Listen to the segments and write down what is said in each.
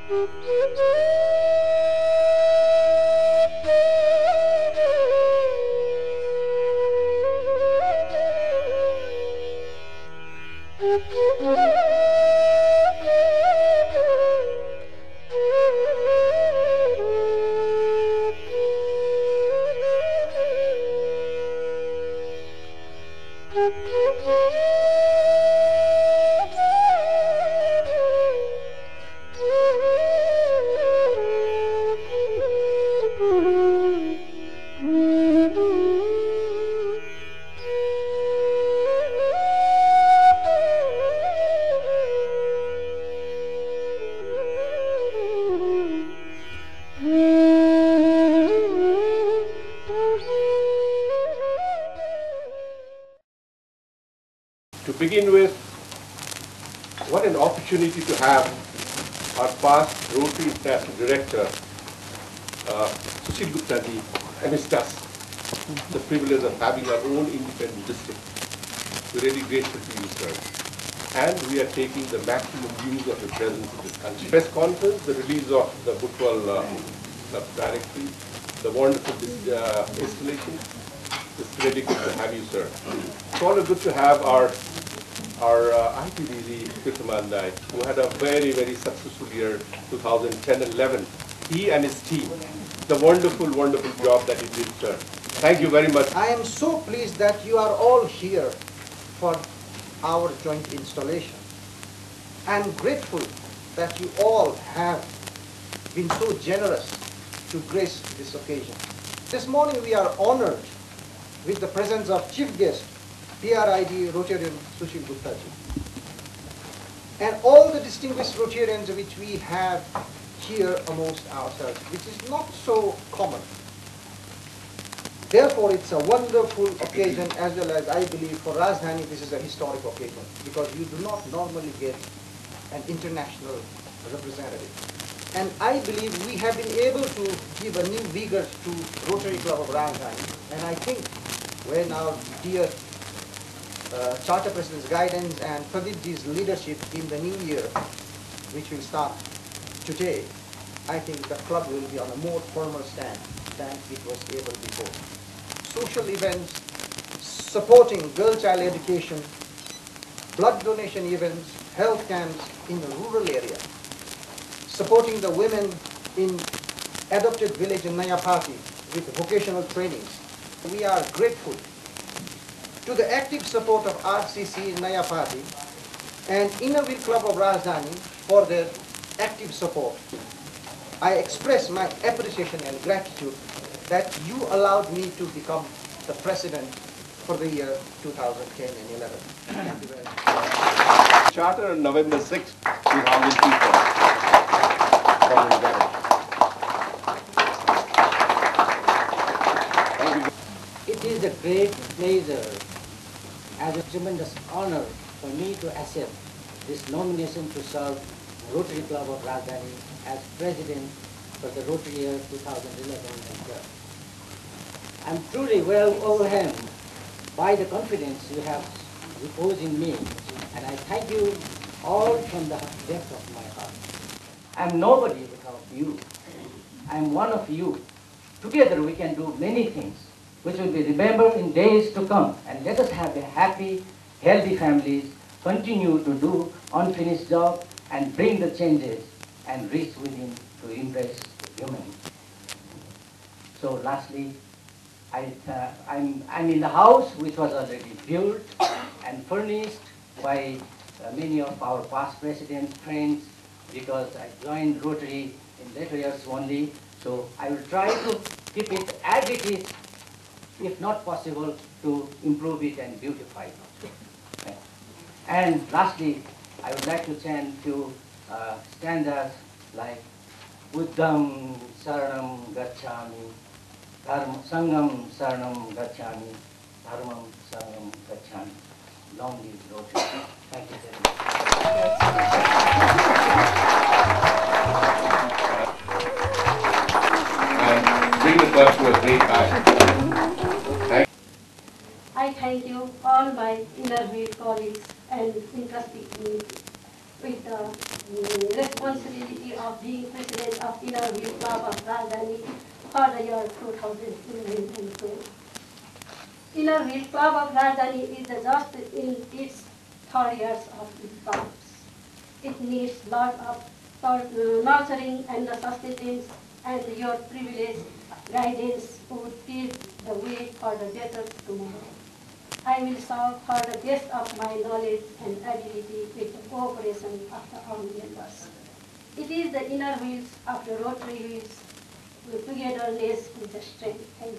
To begin with, what an opportunity to have our past Rotary International Director, Sushil Gupta ji, amidst us, the privilege of having our own independent district. We're really grateful to you, sir. And we are taking the maximum use of your presence in this country. Press conference, the release of the Butwal directory, the wonderful installation. It's really good to have you, sir. It's always good to have our IPDZ Kirtamandai, who had a very, very successful year, 2010 and 11. He and his team, the wonderful, wonderful job that he did, sir. Thank you very much. I am so pleased that you are all here for our joint installation. I am grateful that you all have been so generous to grace this occasion. This morning we are honored with the presence of Chief Guest, PRID Rotarian Sushil Gupta ji, and all the distinguished Rotarians which we have here amongst ourselves, which is not so common. Therefore, it's a wonderful occasion, as well as I believe for Rajdhani this is a historic occasion, because you do not normally get an international representative. And I believe we have been able to give a new vigor to Rotary Club of Rajdhani. And I think when our dear Charter President's guidance and Pradeepji's leadership in the new year, which will start today, I think the club will be on a more formal stand than it was able before. Social events, supporting girl-child education, blood donation events, health camps in the rural area, supporting the women in adopted village in Nayapati with vocational trainings. We are grateful to the active support of RCC in Nayapati and Inner Wheel Club of Rajdhani for their active support. I express my appreciation and gratitude that you allowed me to become the president for the year 2010 and 11. Thank you very much. Charter on November 6th, 2004. It is a great pleasure and a tremendous honor for me to accept this nomination to serve Rotary Club of Rajdhani as president for the Rotary year 2011 and 12. I am truly well overwhelmed by the confidence you have reposed in me, and I thank you all from the depth of my heart. I am nobody without you. I am one of you. Together we can do many things which will be remembered in days to come, and let us have a happy, healthy families, continue to do unfinished job and bring the changes and reach within to impress humanity. So lastly, I'm in the house which was already built and furnished by many of our past presidents, friends, because I joined Rotary in later years only. So I will try to keep it as it is, if not possible, to improve it and beautify it. And lastly, I would like to chant few stanzas like Buddham Saranam Gacchami, Sangam Saranam Gacchami, Dharmam Saranam Gacchami. Long live Rotary. Thank you very much. And bring the club to a great high. I thank you, all my inner wheel colleagues and interested community, with the responsibility of being president of Inner Wheel Club of Rajdhani for the year 2011. Inner Wheel Club of Rajdhani is just in its 3rd years of existence. It needs lot of nurturing and the sustenance, and your privilege guidance would pave the way for the better tomorrow. I will serve for the best of my knowledge and ability with the cooperation of the all members. It is the inner wheels of the rotary wheels. Togetherness is the strength. Thank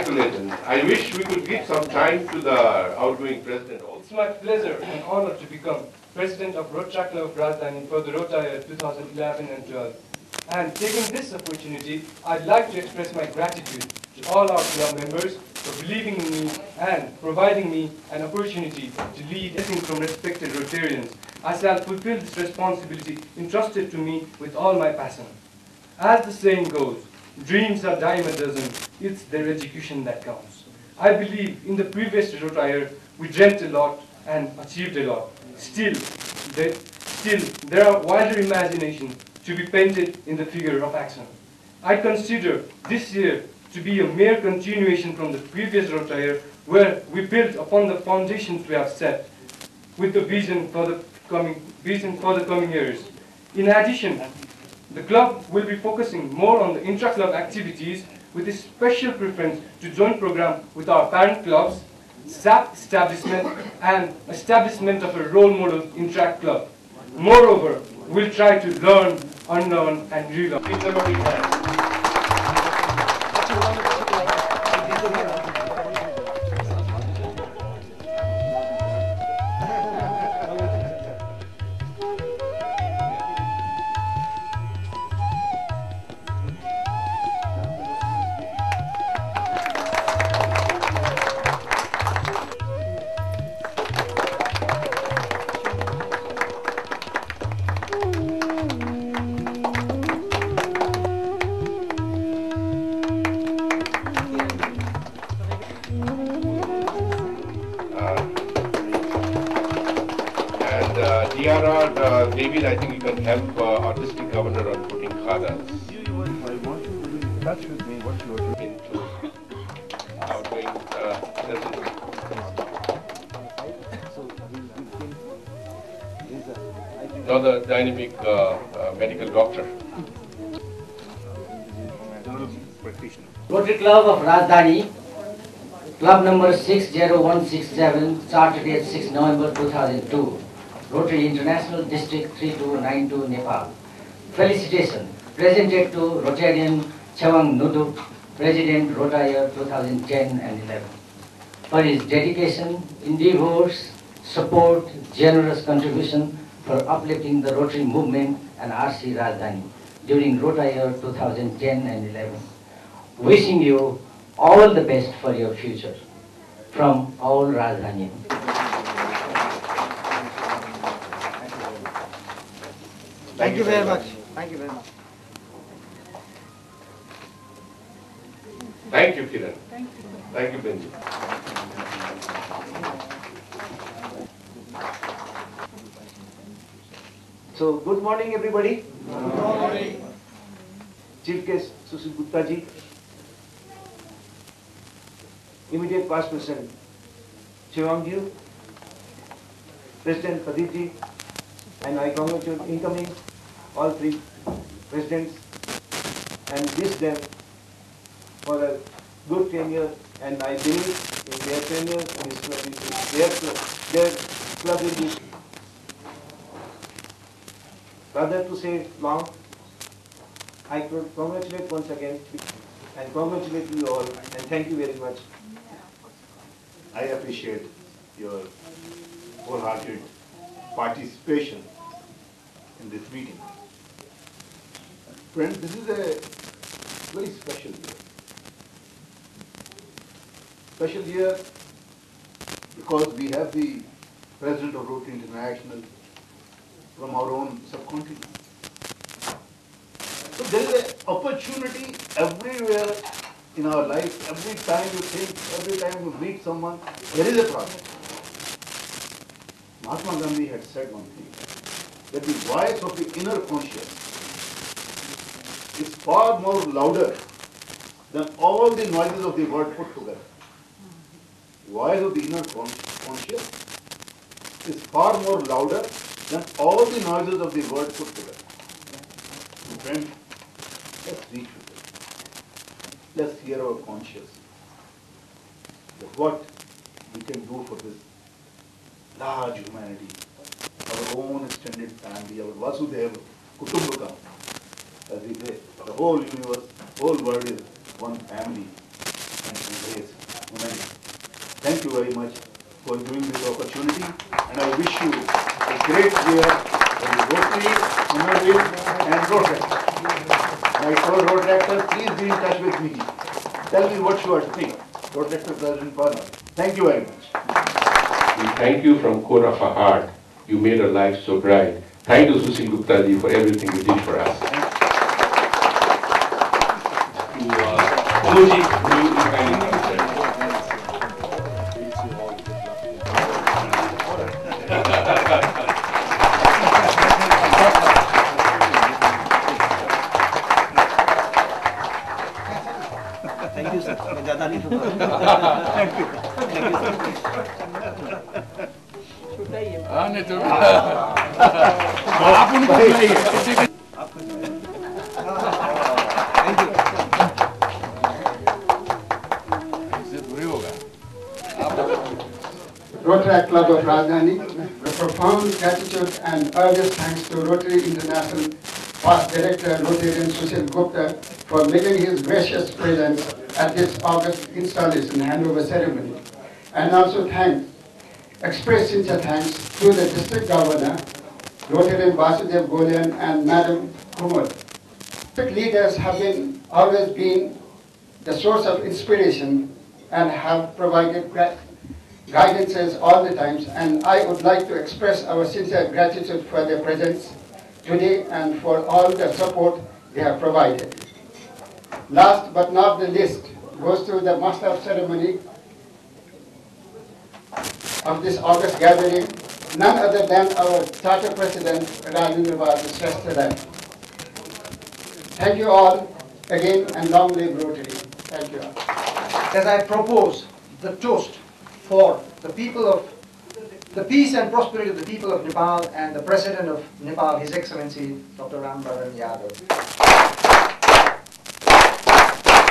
Congratulations. I wish we could give some time to the outgoing president also. It's my pleasure and honor to become President of Rotary Club of Rajdhani for the Rotary year 2011 and 12. And taking this opportunity, I'd like to express my gratitude to all our club members for believing in me and providing me an opportunity to lead everything from respected Rotarians. I shall fulfill this responsibility entrusted to me with all my passion. As the saying goes, dreams are dime a dozen, it's their execution that counts. I believe in the previous Rotary year, we dreamt a lot and achieved a lot. Still, there are wider imaginations to be painted in the figure of action. I consider this year to be a mere continuation from the previous Rotary year, where we built upon the foundations we have set with the vision for the coming years. In addition, the club will be focusing more on the intra-club activities with a special preference to joint program with our parent clubs, SAP establishment, and establishment of a role model intra club. Moreover, we'll try to learn, unlearn, and relearn. DRR, David, I think you can help our district governor on putting khadas. I want you to be in touch with me what you are doing. Into outgoing president. Another dynamic medical doctor. Rotary Club of Rajdhani, club number 60167, started at 6 November 2002. Rotary International District 3292, Nepal. Felicitation presented to Rotarian Chawang Nudup, President Rotary year 2010 and 11, for his dedication, endeavors, support, generous contribution for uplifting the Rotary movement and RC Rajdhani during Rotary year 2010 and 11. Wishing you all the best for your future. From all Rajdhani. Thank you very much. Thank you very much. Thank you, Kiran. Thank you, Benji. So, good morning, everybody. Good morning. Chief Guest Sushil Gupta ji, immediate past president Chewang ji, President Pradeep ji, and I congratulate incoming all three presidents and wish them for a good tenure, and I believe in their tenure and their club will be, rather to say long. I could congratulate once again and congratulate you all and thank you very much. I appreciate your wholehearted participation in this meeting. Friends, this is a very special year. Special year because we have the President of Rotary International from our own subcontinent. So there is an opportunity everywhere in our life, every time you think, every time you meet someone, there is a problem. Mahatma Gandhi had said one thing, that the voice of the inner conscience is far more louder than all the noises of the world put together. The voice of the inner conscience is far more louder than all the noises of the world put together. Friends, let's reach with it. Let's hear our conscience. That what we can do for this large humanity, our own extended family, our Vasudhaiva Kutumbakam, as we say, the whole universe, whole world is one family and embrace humanity. Thank you very much for giving this opportunity, and I wish you a great year for the Rotary, Humanity and Rotary. My fellow Rotaractors, please be in touch with me. Tell me what you are thinking. Rotaractor President Parma. Thank you very much. We thank you from core of our heart. You made our life so bright. Thank you, Sushil Gupta ji, for everything you did for us. Anuji, will you kindly come, sir? Thank you, sir. Thank you. Rotary Club of Rajdhani, with profound gratitude and earnest thanks to Rotary International past director Rotarian Sushil Gupta for making his gracious presence at this August installation handover ceremony. And also express sincere thanks to the district governor, Rotarian Vasudev Golian and Madam Kumar. District leaders have always been the source of inspiration and have provided guidances all the times, and I would like to express our sincere gratitude for their presence today and for all the support they have provided. Last but not the least goes to the master of ceremony of this August gathering, none other than our charter president, Rajdhani Installation. Thank you all again, and long live Rotary. Thank you all. As I propose the toast for the people of the peace and prosperity of the people of Nepal and the President of Nepal, His Excellency Dr. Ram Baran Yadav.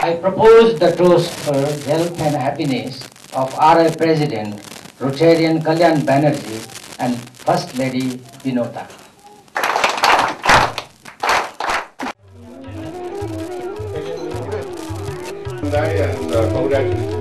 I propose the toast for health and happiness of RI President Rotarian Kalyan Banerjee and First Lady Vinota. And congratulations.